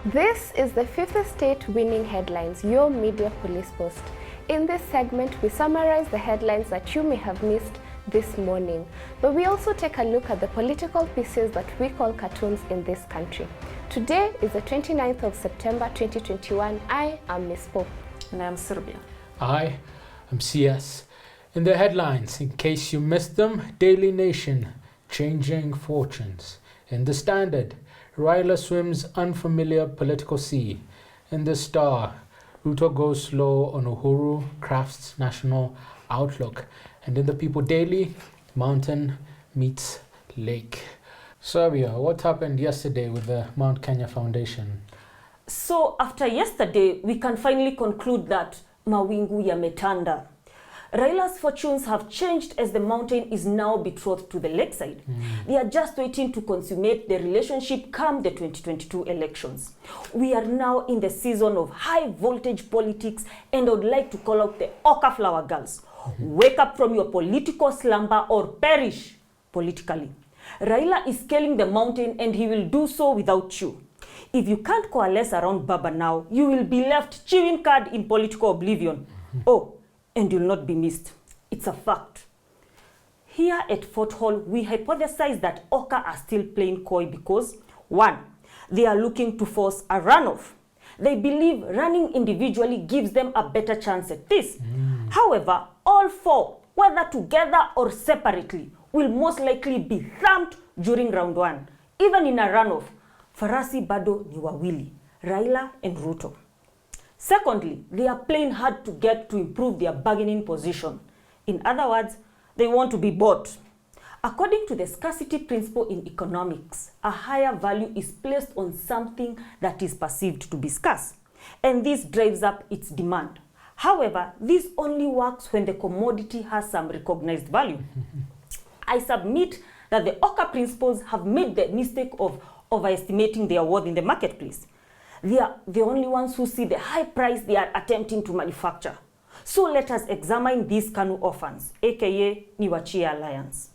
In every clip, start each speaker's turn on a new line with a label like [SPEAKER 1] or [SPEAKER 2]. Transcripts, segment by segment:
[SPEAKER 1] This is the Fifth State Winning Headlines, your media police post. In this segment, we summarize the headlines that you may have missed this morning, but we also take a look at the political pieces that we call cartoons in this country. Today is the 29th of September 2021. I am Misspoke.
[SPEAKER 2] And I am Serbia.
[SPEAKER 3] I am CS. In the headlines, in case you missed them, Daily Nation, changing fortunes. In the Standard, Raila swims unfamiliar political sea. In the Star, RUTO goes slow on Uhuru, crafts national outlook. And in the People Daily, mountain meets lake. Serbia, what happened yesterday with the Mount Kenya Foundation?
[SPEAKER 2] So after yesterday, we can finally conclude that mawingu yametanda. Raila's fortunes have changed as the mountain is now betrothed to the lakeside. They are just waiting to consummate the relationship come the 2022 elections. We are now in the season of high voltage politics, and I would like to call out the Oka Flower Girls. Wake up from your political slumber or perish politically. Raila is scaling the mountain and he will do so without you. If you can't coalesce around Baba now, you will be left chewing cud in political oblivion. Oh, and you'll not be missed. It's a fact. Here at Fort Hall, we hypothesize that Oka are still playing coy because, one, they are looking to force a runoff. They believe running individually gives them a better chance at this. However, all four, whether together or separately, will most likely be thumped during round one. Even in a runoff, farasi bado ni wawili, Raila and RUTO. Secondly, they are playing hard to get to improve their bargaining position. In other words, they want to be bought. According to the scarcity principle in economics, a higher value is placed on something that is perceived to be scarce, and this drives up its demand. However, this only works when the commodity has some recognized value. I submit that the Oka principles have made the mistake of overestimating their worth in the marketplace. They are the only ones who see the high price they are attempting to manufacture. So let us examine these Kanu orphans, aka Niwachia Alliance.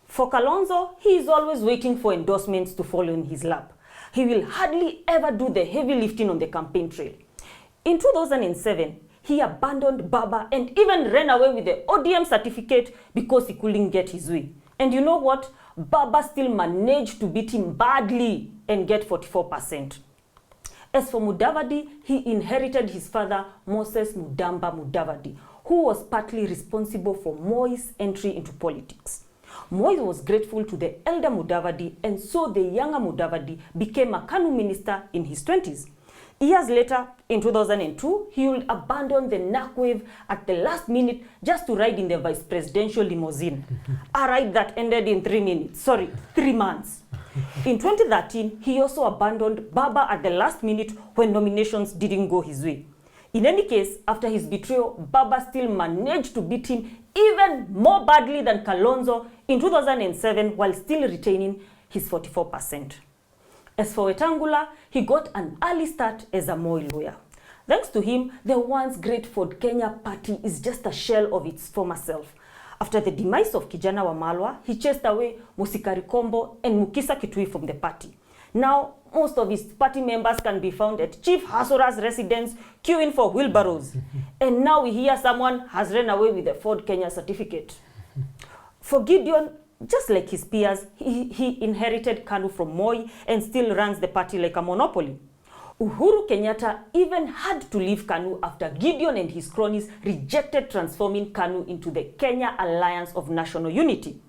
[SPEAKER 2] For Kalonzo, he is always waiting for endorsements to fall in his lap. He will hardly ever do the heavy lifting on the campaign trail. In 2007, he abandoned Baba and even ran away with the ODM certificate because he couldn't get his way. And you know what? Baba still managed to beat him badly and get 44%. As for Mudavadi, he inherited his father, Moses Mudamba Mudavadi, who was partly responsible for Moi's entry into politics. Moi was grateful to the elder Mudavadi, and so the younger Mudavadi became a Kanu minister in his 20s. Years later, in 2002, he would abandon the NAC wave at the last minute just to ride in the vice presidential limousine. A ride that ended in 3 months. In 2013, he also abandoned Baba at the last minute when nominations didn't go his way. In any case, after his betrayal, Baba still managed to beat him even more badly than Kalonzo in 2007 while still retaining his 44%. As for Wetangula, he got an early start as a Moi lawyer. Thanks to him, the once great Ford Kenya party is just a shell of its former self. After the demise of Kijana Wamalwa, he chased away Musikari Kombo and Mukisa Kitui from the party. Now, most of his party members can be found at Chief Hasora's residence queuing for wheelbarrows. And now we hear someone has run away with the Ford Kenya certificate. For Gideon, just like his peers, he inherited Kanu from Moi and still runs the party like a monopoly. Uhuru Kenyatta even had to leave Kanu after Gideon and his cronies rejected transforming Kanu into the Kenya Alliance of National Unity.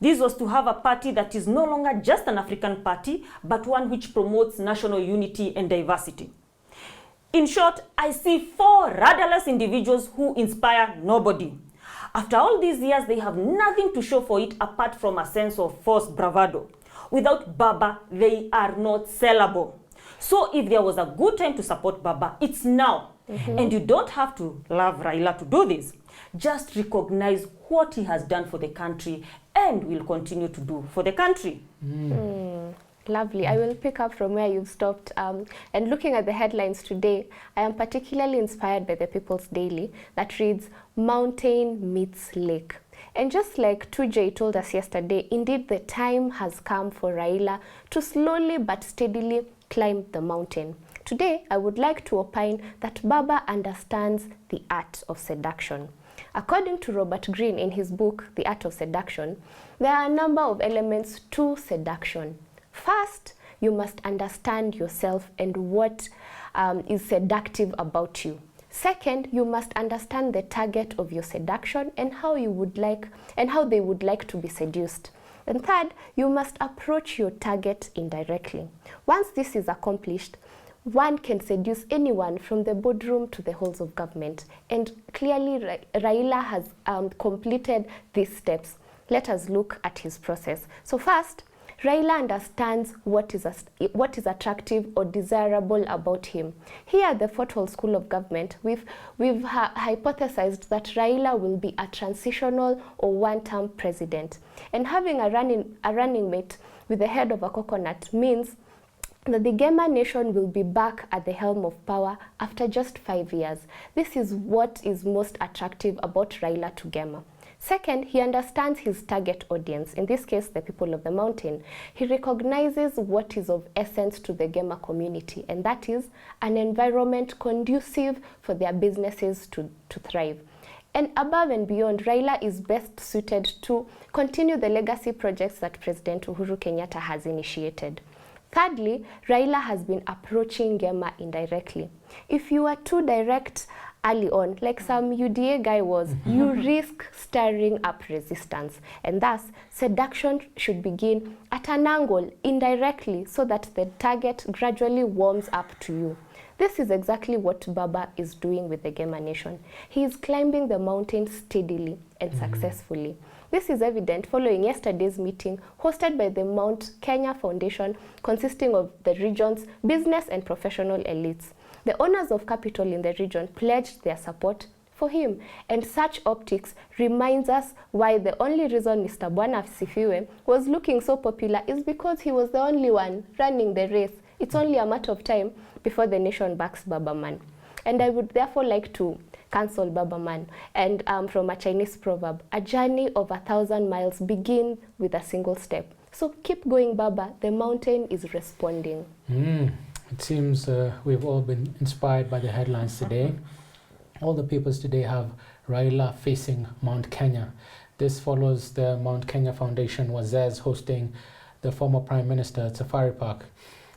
[SPEAKER 2] This was to have a party that is no longer just an African party, but one which promotes national unity and diversity. In short, I see four rudderless individuals who inspire nobody. After all these years, they have nothing to show for it apart from a sense of forced bravado. Without Baba, they are not sellable. So if there was a good time to support Baba, it's now. And you don't have to love Raila to do this. Just recognize what he has done for the country and will continue to do for the country.
[SPEAKER 1] Lovely. I will pick up from where you've stopped. And looking at the headlines today, I am particularly inspired by the People's Daily that reads, Mountain meets Lake. And just like 2J told us yesterday, indeed the time has come for Raila to slowly but steadily climb the mountain. Today, I would like to opine that Baba understands the art of seduction. According to Robert Greene in his book, The Art of Seduction, there are a number of elements to seduction. First, you must understand yourself and what is seductive about you. Second, you must understand the target of your seduction and how they would like to be seduced. And third, you must approach your target indirectly. Once this is accomplished, one can seduce anyone from the boardroom to the halls of government. And clearly, Raila has completed these steps. Let us look at his process. So first, Raila understands what is attractive or desirable about him. Here at the Fort Hall School of Government, we've hypothesized that Raila will be a transitional or one-term president. And having a running mate with the head of a coconut means that the Gema nation will be back at the helm of power after just 5 years. This is what is most attractive about Raila to Gema. Second, he understands his target audience, in this case, the people of the mountain. He recognizes what is of essence to the Gema community, and that is an environment conducive for their businesses to thrive. And above and beyond, Raila is best suited to continue the legacy projects that President Uhuru Kenyatta has initiated. Thirdly, Raila has been approaching Gema indirectly. If you are too direct early on, like some UDA guy was, you risk stirring up resistance. And thus, seduction should begin at an angle, indirectly, so that the target gradually warms up to you. This is exactly what Baba is doing with the Gema nation. He is climbing the mountain steadily and successfully. This is evident following yesterday's meeting hosted by the Mount Kenya Foundation, consisting of the region's business and professional elites. The owners of capital in the region pledged their support for him, and such optics reminds us why the only reason Mr. Bwana Sifiwe was looking so popular is because he was the only one running the race. It's only a matter of time before the nation backs Baba Man. And I would therefore like to cancel Baba Man. And from a Chinese proverb, a journey of 1,000 miles begins with a single step. So keep going, Baba. The mountain is responding.
[SPEAKER 3] It seems we've all been inspired by the headlines today. All the papers today have Raila facing Mount Kenya. This follows the Mount Kenya Foundation Wazez hosting the former Prime Minister at Safari Park.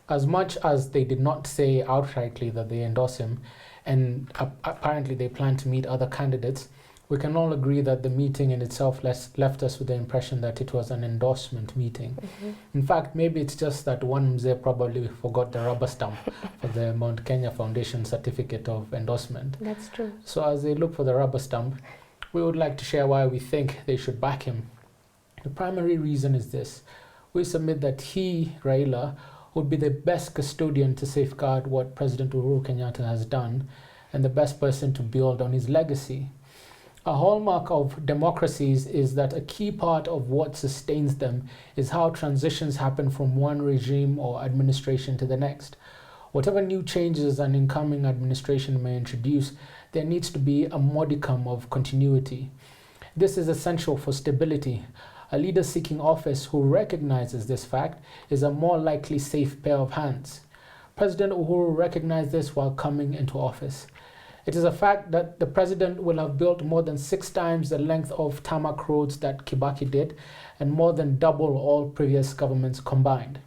[SPEAKER 3] As much as they did not say outrightly that they endorse him, and apparently they plan to meet other candidates, we can all agree that the meeting in itself left us with the impression that it was an endorsement meeting. In fact, maybe it's just that one mzee probably forgot the rubber stamp for the Mount Kenya Foundation certificate of endorsement.
[SPEAKER 1] That's true.
[SPEAKER 3] So as they look for the rubber stamp, we would like to share why we think they should back him. The primary reason is this. We submit that he, Raila, would be the best custodian to safeguard what President Uhuru Kenyatta has done and the best person to build on his legacy. A hallmark of democracies is that a key part of what sustains them is how transitions happen from one regime or administration to the next. Whatever new changes an incoming administration may introduce, there needs to be a modicum of continuity. This is essential for stability. A leader seeking office who recognizes this fact is a more likely safe pair of hands. President Uhuru recognized this while coming into office. It is a fact that the president will have built more than 6 times the length of tarmac roads that Kibaki did, and more than double all previous governments combined.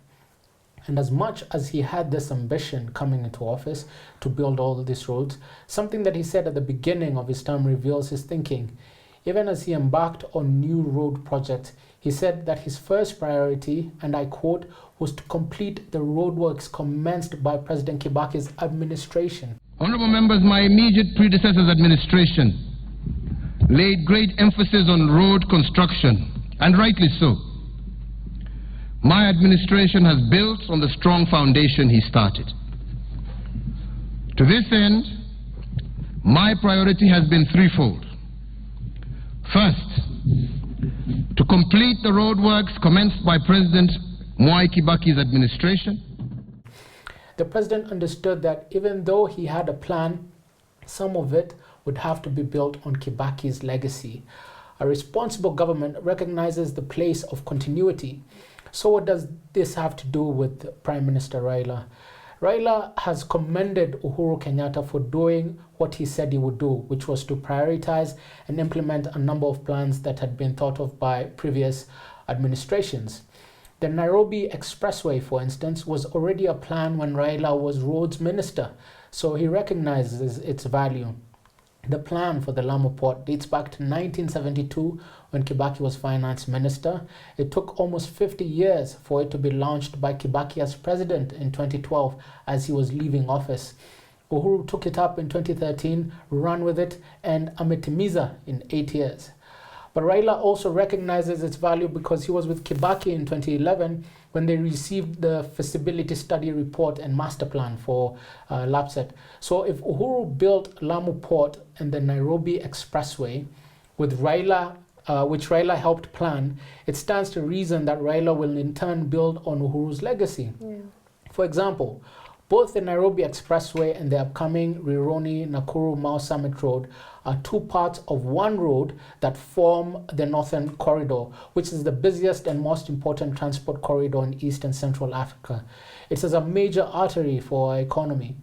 [SPEAKER 3] And as much as he had this ambition coming into office to build all these roads, something that he said at the beginning of his term reveals his thinking. Even as he embarked on new road projects, he said that his first priority, and I quote, was to complete the roadworks commenced by President Kibaki's administration.
[SPEAKER 4] Honorable members, my immediate predecessor's administration laid great emphasis on road construction, and rightly so. My administration has built on the strong foundation he started. To this end, my priority has been threefold. First, to complete the roadworks commenced by President Mwai Kibaki's administration.
[SPEAKER 3] The president understood that even though he had a plan, some of it would have to be built on Kibaki's legacy. A responsible government recognizes the place of continuity. So what does this have to do with Prime Minister Raila? Raila has commended Uhuru Kenyatta for doing what he said he would do, which was to prioritize and implement a number of plans that had been thought of by previous administrations. The Nairobi Expressway, for instance, was already a plan when Raila was roads minister, so he recognizes its value. The plan for the Lamu port dates back to 1972 when Kibaki was finance minister. It took almost 50 years for it to be launched by Kibaki as president in 2012 as he was leaving office. Uhuru took it up in 2013, ran with it, and ametimiza in 8 years. But Raila also recognizes its value because he was with Kibaki in 2011 when they received the feasibility study report and master plan for LAPSSET. So if Uhuru built Lamu Port and the Nairobi Expressway with Raila, which Raila helped plan, it stands to reason that Raila will in turn build on Uhuru's legacy.
[SPEAKER 1] Yeah.
[SPEAKER 3] For example, both the Nairobi Expressway and the upcoming Rironi-Nakuru-Mau Summit Road are two parts of one road that form the Northern Corridor, which is the busiest and most important transport corridor in East and Central Africa. It is a major artery for our economy.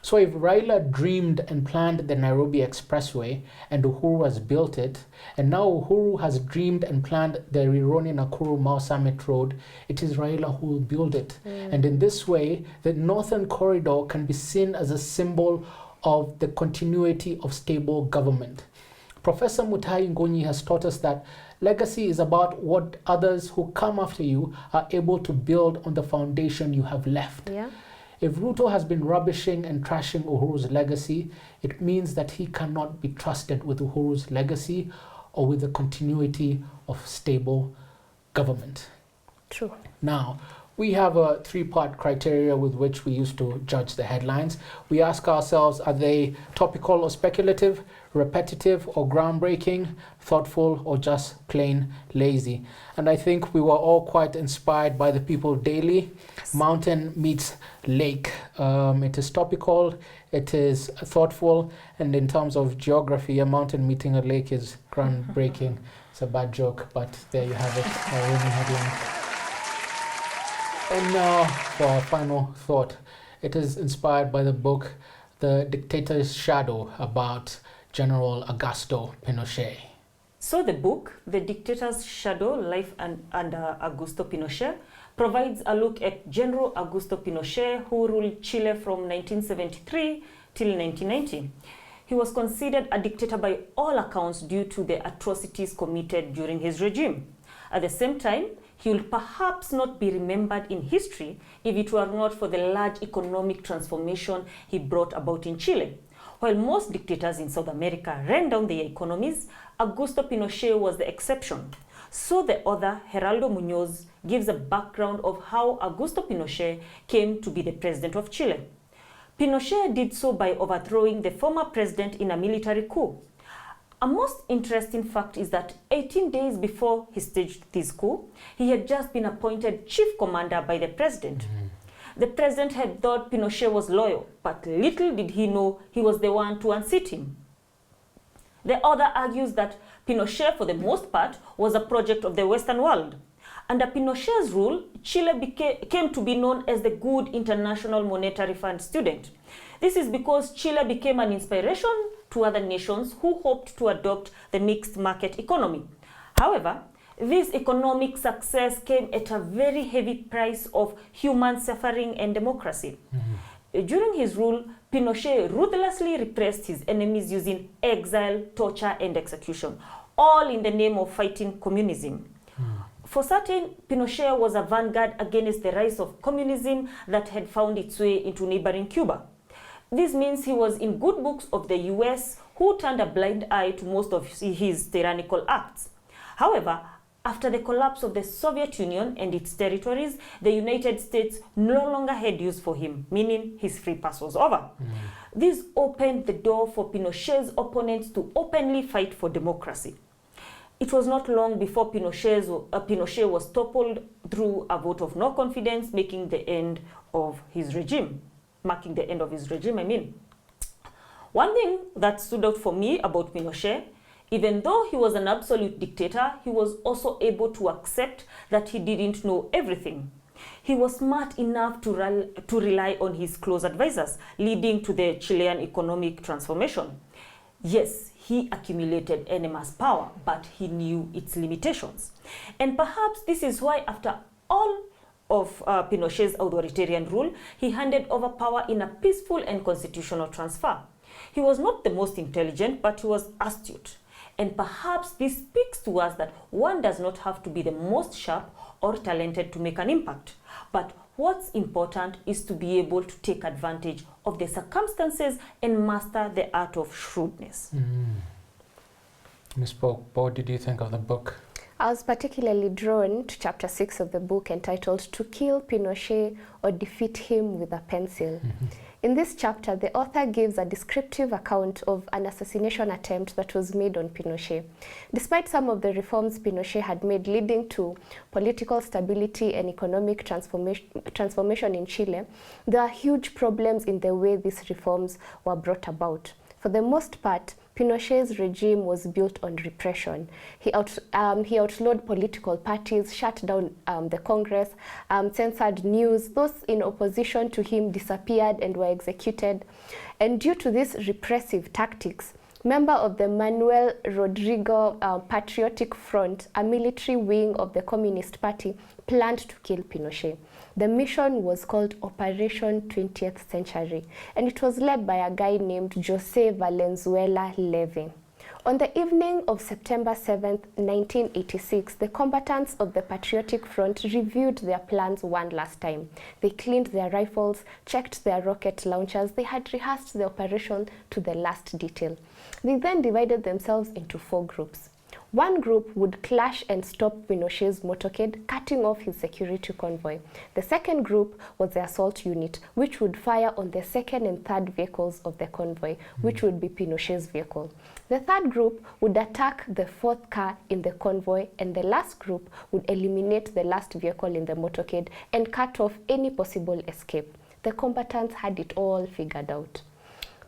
[SPEAKER 3] So if Raila dreamed and planned the Nairobi Expressway and Uhuru has built it, and now Uhuru has dreamed and planned the Rironi-Nakuru-Mau Summit Road, it is Raila who will build it. And in this way, the Northern Corridor can be seen as a symbol of the continuity of stable government. Professor Mutahi Ngonyi has taught us that legacy is about what others who come after you are able to build on the foundation you have left.
[SPEAKER 1] Yeah.
[SPEAKER 3] If RUTO has been rubbishing and trashing Uhuru's legacy, it means that he cannot be trusted with Uhuru's legacy or with the continuity of stable government.
[SPEAKER 1] True.
[SPEAKER 3] Now, we have a three-part criteria with which we used to judge the headlines. We ask ourselves, are they topical or speculative, repetitive or groundbreaking, thoughtful or just plain lazy? And I think we were all quite inspired by the People Daily. Mountain meets lake. It is topical, it is thoughtful, and in terms of geography, a mountain meeting a lake is groundbreaking. It's a bad joke, but there you have it, a winning headline. And now for our final thought. It is inspired by the book The Dictator's Shadow about General Augusto Pinochet.
[SPEAKER 2] So the book, The Dictator's Shadow, Life under Augusto Pinochet, provides a look at General Augusto Pinochet, who ruled Chile from 1973 till 1990. He was considered a dictator by all accounts due to the atrocities committed during his regime. At the same time, he will perhaps not be remembered in history if it were not for the large economic transformation he brought about in Chile. While most dictators in South America ran down their economies, Augusto Pinochet was the exception. So the author, Geraldo Muñoz, gives a background of how Augusto Pinochet came to be the president of Chile. Pinochet did so by overthrowing the former president in a military coup. A most interesting fact is that 18 days before he staged this coup, he had just been appointed chief commander by the president. The president had thought Pinochet was loyal, but little did he know he was the one to unseat him. The author argues that Pinochet, for the most part, was a project of the Western world. Under Pinochet's rule, Chile came to be known as the good International Monetary Fund student. This is because Chile became an inspiration to other nations who hoped to adopt the mixed market economy. However, this economic success came at a very heavy price of human suffering and democracy. During his rule, Pinochet ruthlessly repressed his enemies using exile, torture, and execution, all in the name of fighting communism. For certain, Pinochet was a vanguard against the rise of communism that had found its way into neighboring Cuba. This means he was in good books of the US, who turned a blind eye to most of his tyrannical acts. However, after the collapse of the Soviet Union and its territories, the United States no longer had use for him, meaning his free pass was over. This opened the door for Pinochet's opponents to openly fight for democracy. It was not long before Pinochet was toppled through a vote of no confidence, marking the end of his regime. One thing that stood out for me about Pinochet, even though he was an absolute dictator, he was also able to accept that he didn't know everything. He was smart enough to rely on his close advisors, leading to the Chilean economic transformation. Yes, he accumulated enormous power, but he knew its limitations. And perhaps this is why, after all of Pinochet's authoritarian rule, he handed over power in a peaceful and constitutional transfer. He was not the most intelligent, but he was astute. And perhaps this speaks to us that one does not have to be the most sharp or talented to make an impact. But what's important is to be able to take advantage of the circumstances and master the art of shrewdness.
[SPEAKER 3] Misspoke, what did you think of the book?
[SPEAKER 1] I was particularly drawn to chapter 6 of the book entitled To Kill Pinochet or Defeat Him with a Pencil. In this chapter, the author gives a descriptive account of an assassination attempt that was made on Pinochet. Despite some of the reforms Pinochet had made leading to political stability and economic transformation in Chile, there are huge problems in the way these reforms were brought about. For the most part, Pinochet's regime was built on repression. He outlawed political parties, shut down the Congress, censored news. Those in opposition to him disappeared and were executed. And due to these repressive tactics, member of the Manuel Rodrigo Patriotic Front, a military wing of the Communist Party, planned to kill Pinochet. The mission was called Operation 20th Century, and it was led by a guy named José Valenzuela Levy. On the evening of September 7th, 1986, the combatants of the Patriotic Front reviewed their plans one last time. They cleaned their rifles, checked their rocket launchers. They had rehearsed the operation to the last detail. They then divided themselves into 4 groups. One group would clash and stop Pinochet's motorcade, cutting off his security convoy. The second group was the assault unit, which would fire on the second and third vehicles of the convoy, which would be Pinochet's vehicle. The third group would attack the fourth car in the convoy, and the last group would eliminate the last vehicle in the motorcade and cut off any possible escape. The combatants had it all figured out.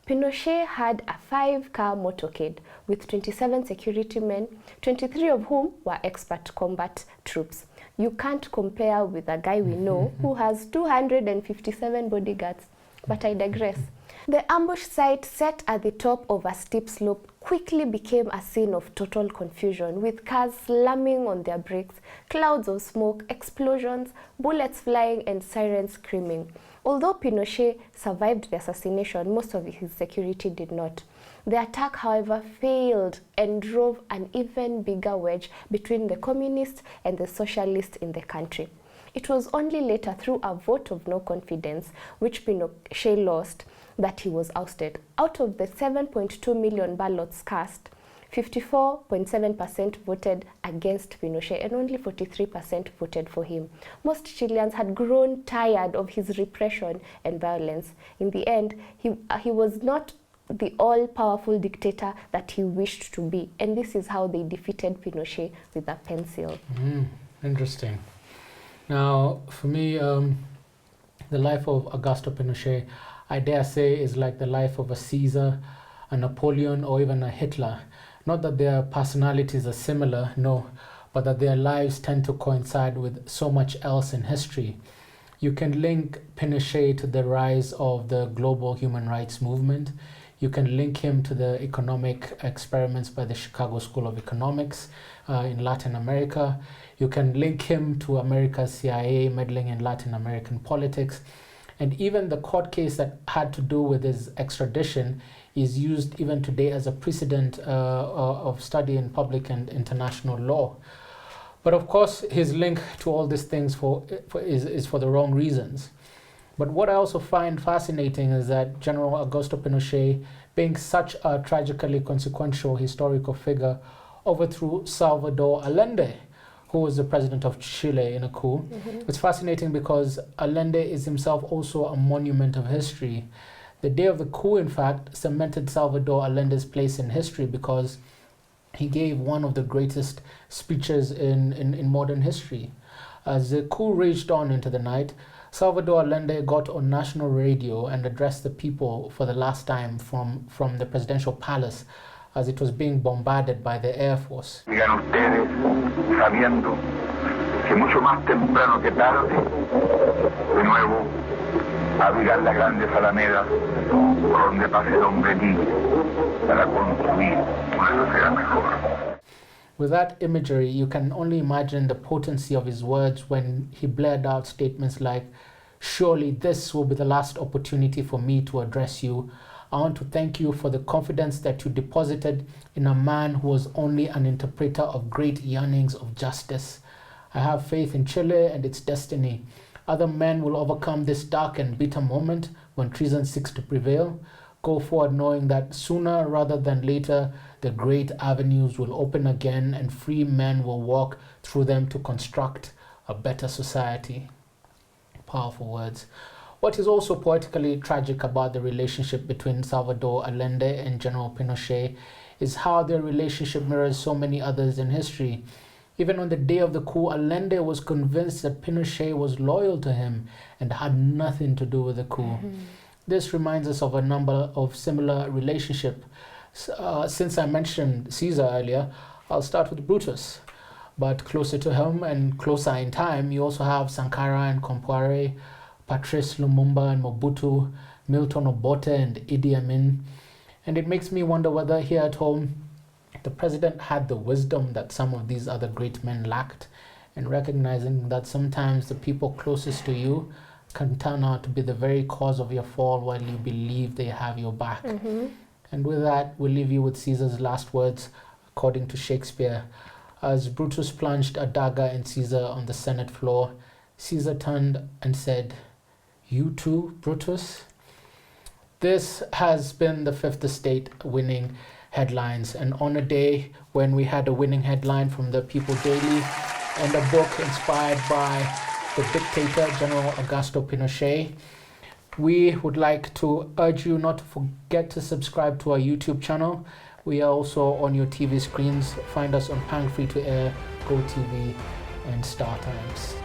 [SPEAKER 1] Pinochet had a 5-car motorcade with 27 security men, 23 of whom were expert combat troops. You can't compare with a guy we know who has 257 bodyguards, but I digress. The ambush site, set at the top of a steep slope, quickly became a scene of total confusion, with cars slamming on their brakes, clouds of smoke, explosions, bullets flying, and sirens screaming. Although Pinochet survived the assassination, most of his security did not. The attack, however, failed and drove an even bigger wedge between the communists and the socialists in the country. It was only later, through a vote of no confidence, which Pinochet lost, that he was ousted. Out of the 7.2 million ballots cast, 54.7% voted against Pinochet and only 43% voted for him. Most Chileans had grown tired of his repression and violence. In the end, he was not the all-powerful dictator that he wished to be, and this is how they defeated Pinochet with a pencil.
[SPEAKER 3] Interesting. Now, for me, the life of Augusto Pinochet, I dare say, is like the life of a Caesar, a Napoleon, or even a Hitler. Not that their personalities are similar, no, but that their lives tend to coincide with so much else in history. You can link Pinochet to the rise of the global human rights movement. You can link him to the economic experiments by the Chicago School of Economics in Latin America. You can link him to America's CIA meddling in Latin American politics. And even the court case that had to do with his extradition is used even today as a precedent of study in public and international law. But of course, his link to all these things is for the wrong reasons. But what I also find fascinating is that General Augusto Pinochet, being such a tragically consequential historical figure, overthrew Salvador Allende, who was the president of Chile in a coup. It's fascinating because Allende is himself also a monument of history. The day of the coup, in fact, cemented Salvador Allende's place in history because he gave one of the greatest speeches in modern history. As the coup raged on into the night, Salvador Allende got on national radio and addressed the people for the last time from the presidential palace as it was being bombarded by the Air Force.
[SPEAKER 5] Digan ustedes, sabiendo que mucho más temprano que tarde, de nuevo, abrirán las grandes alamedas por donde pase el hombre libre para construir una sociedad mejor.
[SPEAKER 3] With that imagery, you can only imagine the potency of his words when he blared out statements like, "Surely this will be the last opportunity for me to address you. I want to thank you for the confidence that you deposited in a man who was only an interpreter of great yearnings of justice. I have faith in Chile and its destiny. Other men will overcome this dark and bitter moment when treason seeks to prevail. Go forward knowing that sooner rather than later, the great avenues will open again and free men will walk through them to construct a better society." Powerful words. What is also poetically tragic about the relationship between Salvador Allende and General Pinochet is how their relationship mirrors so many others in history. Even on the day of the coup, Allende was convinced that Pinochet was loyal to him and had nothing to do with the coup. This reminds us of a number of similar relationships. Since I mentioned Caesar earlier, I'll start with Brutus. But closer to him and closer in time, you also have Sankara and Compaoré, Patrice Lumumba and Mobutu, Milton Obote and Idi Amin. And it makes me wonder whether here at home, the president had the wisdom that some of these other great men lacked, and recognizing that sometimes the people closest to you can turn out to be the very cause of your fall while you believe they have your back. And with that, we'll leave you with Caesar's last words, according to Shakespeare. As Brutus plunged a dagger in Caesar on the Senate floor, Caesar turned and said, "You too, Brutus?" This has been the Fifth Estate winning headlines, and on a day when we had a winning headline from the People Daily and a book inspired by the dictator, General Augusto Pinochet, we would like to urge you not to forget to subscribe to our YouTube channel. We are also on your TV screens. Find us on Pang Free to Air, GoTV, and Star Times.